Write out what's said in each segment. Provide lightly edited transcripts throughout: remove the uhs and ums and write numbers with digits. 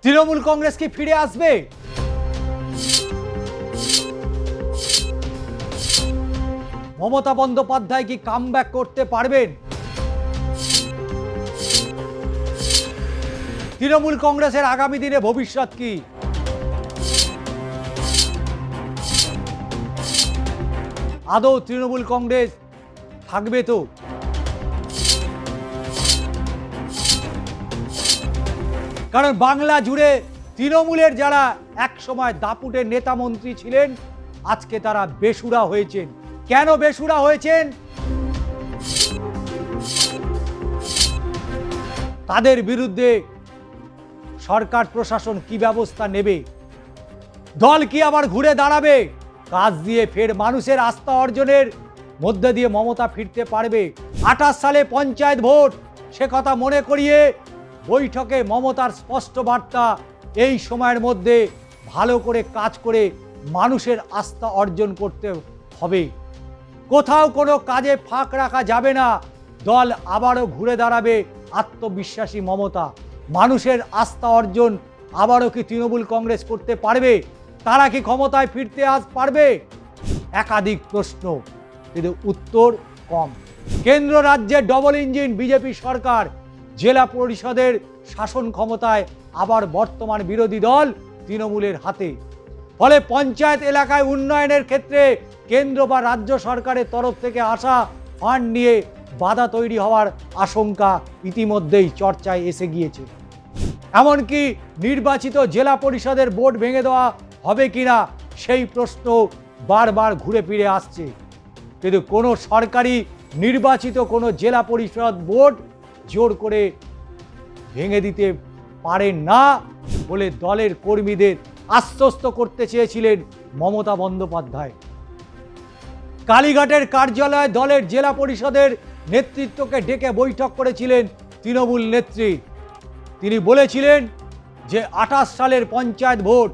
তৃণমূল কংগ্রেস কি ফিরে আসবে? মমতা বন্দ্যোপাধ্যায় কি কামব্যাক করতে পারবেন? তৃণমূল কংগ্রেসের আগামী দিনে ভবিষ্যৎ কি? আদৌ তৃণমূল কংগ্রেস থাকবে তো? কারণ বাংলা জুড়ে তৃণমূলের যারা একসময় দাপুটের নেতা মন্ত্রী ছিলেন, আজকে তারা বেসুরা হয়েছেন। কেন বেসুরা হয়েছেন? তাদের বিরুদ্ধে সরকার প্রশাসন কি ব্যবস্থা নেবে? দল কি আবার ঘুরে দাঁড়াবে? কাজ দিয়ে ফের মানুষের আস্থা অর্জনের মধ্যে দিয়ে মমতা ফিরতে পারবে? 28 সালে পঞ্চায়েত ভোট, সে কথা মনে করিয়ে বৈঠকে মমতার স্পষ্ট বার্তা, এই সময়ের মধ্যে ভালো করে কাজ করে মানুষের আস্থা অর্জন করতে হবে। কোথাও কোনো কাজে ফাঁক রাখা যাবে না। দল আবারও ঘুরে দাঁড়াবে আত্মবিশ্বাসী মমতা। মানুষের আস্থা অর্জন আবারও কি তৃণমূল কংগ্রেস করতে পারবে? তারা কি ক্ষমতায় ফিরতে পারবে? একাধিক প্রশ্ন, কিন্তু উত্তর কম। কেন্দ্র রাজ্যে ডবল ইঞ্জিন বিজেপি সরকার, জেলা পরিষদের শাসন ক্ষমতায় আবার বর্তমান বিরোধী দল তৃণমূলের হাতে। ফলে পঞ্চায়েত এলাকায় উন্নয়নের ক্ষেত্রে কেন্দ্র বা রাজ্য সরকারের তরফ থেকে আসা ফান্ড নিয়ে বাধা তৈরি হওয়ার আশঙ্কা ইতিমধ্যেই চর্চায় এসে গিয়েছে। এমনকি নির্বাচিত জেলা পরিষদের বোর্ড ভেঙে দেওয়া হবে কিনা সেই প্রশ্ন বারবার ঘুরে ফিরে আসছে। কিন্তু কোনো সরকারি নির্বাচিত কোনো জেলা পরিষদ বোর্ড জোর করে ভেঙে দিতে পারেন না বলে দলের কর্মীদের আশ্বস্ত করতে চেয়েছিলেন মমতা বন্দ্যোপাধ্যায়। কালীঘাটের কার্যালয়ে দলের জেলা পরিষদের নেতৃত্বকে ডেকে বৈঠক করেছিলেন তৃণমূল নেত্রী। তিনি বলেছিলেন যে 28 সালের পঞ্চায়েত ভোট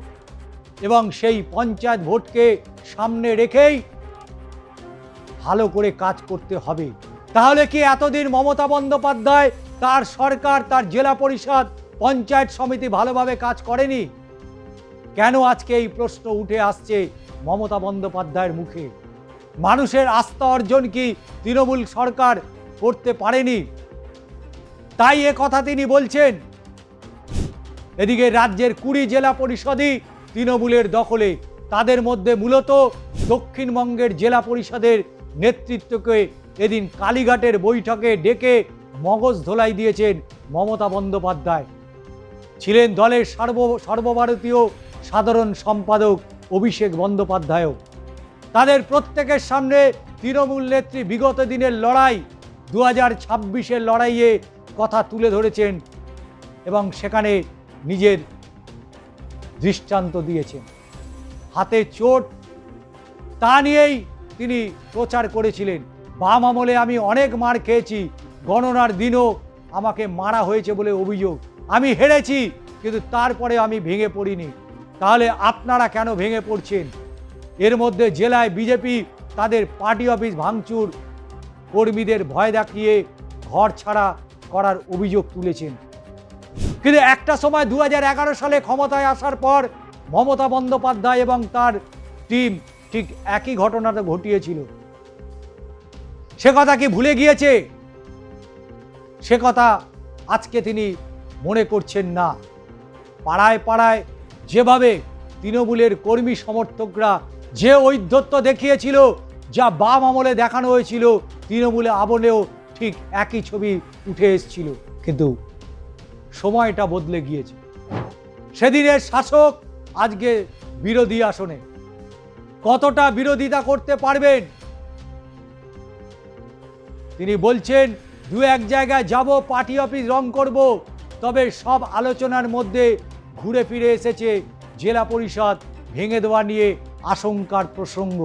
এবং সেই পঞ্চায়েত ভোটকে সামনে রেখেই ভালো করে কাজ করতে হবে। তাহলে কি এতদিন মমতা বন্দ্যোপাধ্যায়, তার সরকার, তার জেলা পরিষদ, পঞ্চায়েত সমিতি ভালোভাবে কাজ করেনি? কেন আজকে এই প্রশ্ন উঠে আসছে মমতা বন্দ্যোপাধ্যায়ের মুখে? মানুষের আস্থা অর্জন কি তৃণমূল সরকার করতে পারেনি? তাই এ কথা তিনি বলছেন। এদিকে রাজ্যের 20 জেলা পরিষদই তৃণমূলের দখলে। তাদের মধ্যে মূলত দক্ষিণবঙ্গের জেলা পরিষদের নেতৃত্বকে এদিন কালীঘাটের বৈঠকে ডেকে মগজ ধোলাই দিয়েছেন মমতা বন্দ্যোপাধ্যায়। ছিলেন দলের সর্বভারতীয় সাধারণ সম্পাদক অভিষেক বন্দ্যোপাধ্যায়ও। তাদের প্রত্যেকের সামনে তৃণমূল নেত্রী বিগত দিনের লড়াই, 2026-এর লড়াইয়ে কথা তুলে ধরেছেন এবং সেখানে নিজের দৃষ্টান্ত দিয়েছেন। হাতে চোট, তা নিয়েই তিনি প্রচার করেছিলেন। বাম আমলে আমি অনেক মার খেয়েছি, গণনার দিনও আমাকে মারা হয়েছে বলে অভিযোগ। আমি হেরেছি, কিন্তু তারপরে আমি ভেঙে পড়িনি। তাহলে আপনারা কেন ভেঙে পড়ছেন? এর মধ্যে জেলায় বিজেপি তাদের পার্টি অফিস ভাঙচুর, কর্মীদের ভয় দেখিয়ে ঘর ছাড়া করার অভিযোগ তুলেছেন। কিন্তু একটা সময় 2011 সালে ক্ষমতায় আসার পর মমতা বন্দ্যোপাধ্যায় এবং তার টিম ঠিক একই ঘটনাটা ঘটিয়েছিল। সে কথা কি ভুলে গিয়েছে? সে কথা আজকে তিনি মনে করছেন না। পাড়ায় পাড়ায় যেভাবে তৃণমূলের কর্মী সমর্থকরা যে ঔদ্ধত্য দেখিয়েছিল, যা বাম আমলে দেখানো হয়েছিল, তৃণমূলে আমলেও ঠিক একই ছবি উঠে এসেছিল। কিন্তু সময়টা বদলে গিয়েছে। সেদিনের শাসক আজকে বিরোধী আসনে। কতটা বিরোধিতা করতে পারবেন? তিনি বলছেন, 2-1 জায়গায় যাব, পার্টি অফিস রং করব। তবে সব আলোচনার মধ্যে ঘুরে ফিরে এসেছে জেলা পরিষদ ভেঙে দেওয়া নিয়ে আশঙ্কার প্রসঙ্গ।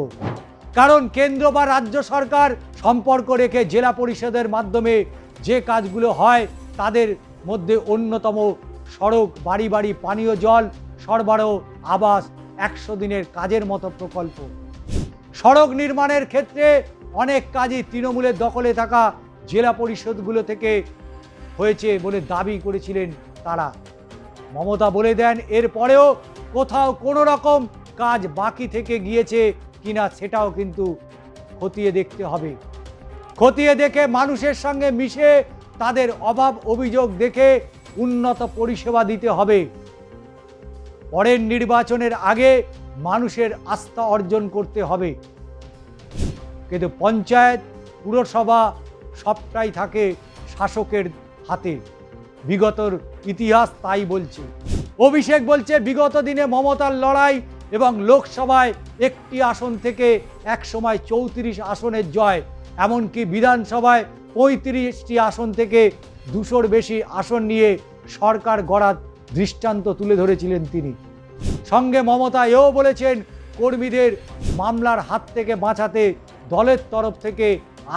কারণ কেন্দ্র বা রাজ্য সরকার সম্পর্ক রেখে জেলা পরিষদের মাধ্যমে যে কাজগুলো হয়, তাদের মধ্যে অন্যতম সড়ক, বাড়ি বাড়ি পানীয় জল সরবরাহ, আবাস, 100 দিনের কাজের মতো প্রকল্প। সড়ক নির্মাণের ক্ষেত্রে অনেক কাজই তৃণমূলের দখলে থাকা জেলা পরিষদগুলো থেকে হয়েছে বলে দাবি করেছিলেন তারা। মমতা বলে দেন এরপরেও কোথাও কোনো রকম কাজ বাকি থেকে গিয়েছে কিনা সেটাও কিন্তু খতিয়ে দেখতে হবে। খতিয়ে দেখে মানুষের সঙ্গে মিশে তাদের অভাব অভিযোগ দেখে উন্নত পরিষেবা দিতে হবে। পরের নির্বাচনের আগে মানুষের আস্থা অর্জন করতে হবে। কিন্তু পঞ্চায়েত, পুরসভা সবটাই থাকে শাসকের হাতে। বিগতর ইতিহাস তাই বলছে। অভিষেক বলছে বিগত দিনে মমতার লড়াই এবং লোকসভায় একটি আসন থেকে একসময় 34 আসনের জয়, এমনকি বিধানসভায় 35টি আসন থেকে 200-র বেশি আসন নিয়ে সরকার গড়ার দৃষ্টান্ত তুলে ধরেছিলেন তিনি। সঙ্গে মমতা এও বলেছেন কর্মীদের মামলার হাত থেকে বাঁচাতে দলের তরফ থেকে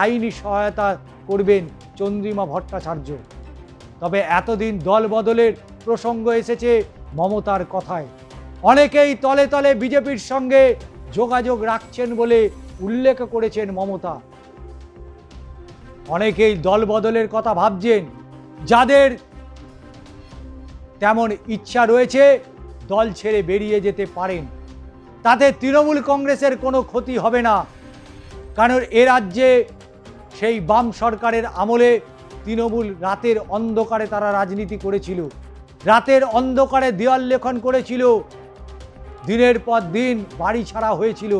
আইনি সহায়তা করবেন চন্দ্রিমা ভট্টাচার্য। তবে এতদিন দল বদলের প্রসঙ্গ এসেছে মমতার কথায়। অনেকেই তলে তলে বিজেপির সঙ্গে যোগাযোগ রাখছেন বলে উল্লেখ করেছেন মমতা। অনেকেই দল বদলের কথা ভাবছেন, যাদের তেমন ইচ্ছা রয়েছে দল ছেড়ে বেরিয়ে যেতে পারেন। তাতে তৃণমূল কংগ্রেসের কোনো ক্ষতি হবে না, কারণ এ রাজ্যে সেই বাম সরকারের আমলে তৃণমূল রাতের অন্ধকারে তারা রাজনীতি করেছিল, রাতের অন্ধকারে দেওয়াল লেখন করেছিল, দিনের পর দিন বাড়ি ছাড়া হয়েছিল,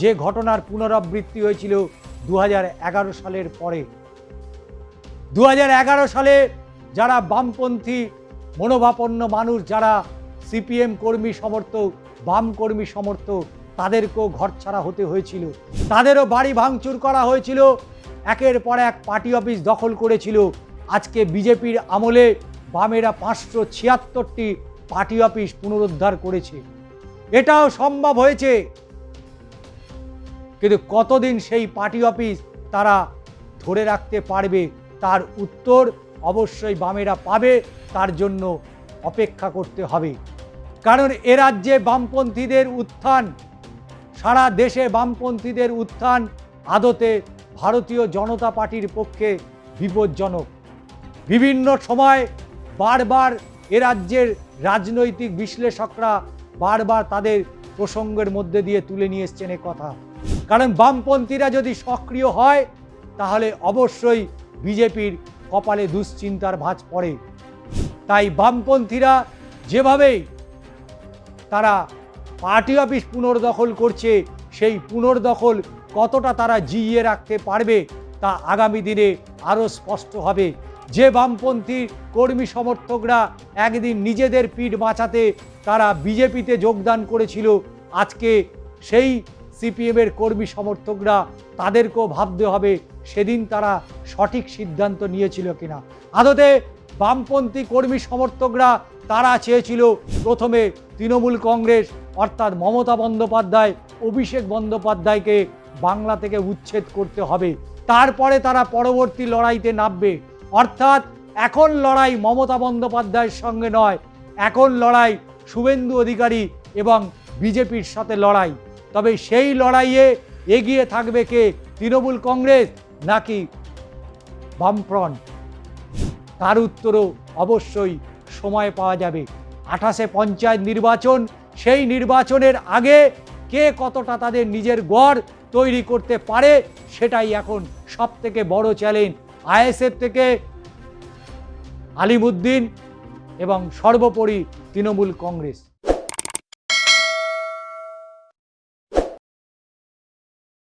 যে ঘটনার পুনরাবৃত্তি হয়েছিল 2011 সালের পরে। 2011 সালে যারা বামপন্থী মনোভাবাপন্ন মানুষ, যারা সিপিএম কর্মী সমর্থক, বাম কর্মী সমর্থক, তাদেরকেও ঘরছাড়া হতে হয়েছিল, তাদেরও বাড়ি ভাঙচুর করা হয়েছিল, একের পর এক পার্টি অফিস দখল করেছিল। আজকে বিজেপির আমলে বামেরা 576টি পার্টি অফিস পুনরুদ্ধার করেছে। এটাও সম্ভব হয়েছে, কিন্তু কতদিন সেই পার্টি অফিস তারা ধরে রাখতে পারবে তার উত্তর অবশ্যই বামেরা পাবে। তার জন্য অপেক্ষা করতে হবে, কারণ এ রাজ্যে বামপন্থীদের উত্থান, সারা দেশে বামপন্থীদের উত্থান আদতে ভারতীয় জনতা পার্টির পক্ষে বিপজ্জনক। বিভিন্ন সময় বারবার এ রাজ্যের রাজনৈতিক বিশ্লেষকরা বারবার তাদের প্রসঙ্গের মধ্যে দিয়ে তুলে নিয়ে এসছেন এ কথা। কারণ বামপন্থীরা যদি সক্রিয় হয় তাহলে অবশ্যই বিজেপির কপালে দুশ্চিন্তার ভাঁজ পড়ে। তাই বামপন্থীরা যেভাবেই তারা পার্টি অফিস পুনর্দখল করছে, সেই পুনর্দখল কতটা তারা জিইয়ে রাখতে পারবে তা আগামী দিনে আরও স্পষ্ট হবে। যে বামপন্থী কর্মী সমর্থকরা একদিন নিজেদের পিঠ বাঁচাতে তারা বিজেপিতে যোগদান করেছিল, আজকে সেই সিপিএমের কর্মী সমর্থকরা তাদেরকেও ভাবতে হবে সেদিন তারা সঠিক সিদ্ধান্ত নিয়েছিল কিনা। আদতে বামপন্থী কর্মী সমর্থকরা তারা চেয়েছিল প্রথমে তৃণমূল কংগ্রেস অর্থাৎ মমতা বন্দ্যোপাধ্যায়, অভিষেক বন্দ্যোপাধ্যায়কে বাংলা থেকে উচ্ছেদ করতে হবে, তারপরে তারা পরবর্তী লড়াইতে নামবে। অর্থাৎ এখন লড়াই মমতা বন্দ্যোপাধ্যায়ের সঙ্গে নয়, এখন লড়াই শুভেন্দু অধিকারী এবং বিজেপির সাথে লড়াই। তবে সেই লড়াইয়ে এগিয়ে থাকবে কে, তৃণমূল কংগ্রেস নাকি বামফ্রন্ট, তার উত্তরও অবশ্যই সময় পাওয়া যাবে। 28শে পঞ্চায়েত নির্বাচন, সেই নির্বাচনের আগে কে কতটা তাদের নিজের গড় তৈরি করতে পারে সেটাই এখন সবথেকে বড় চ্যালেঞ্জ আইএসএফ থেকে আলিমুদ্দিন এবং সর্বোপরি তৃণমূল কংগ্রেস।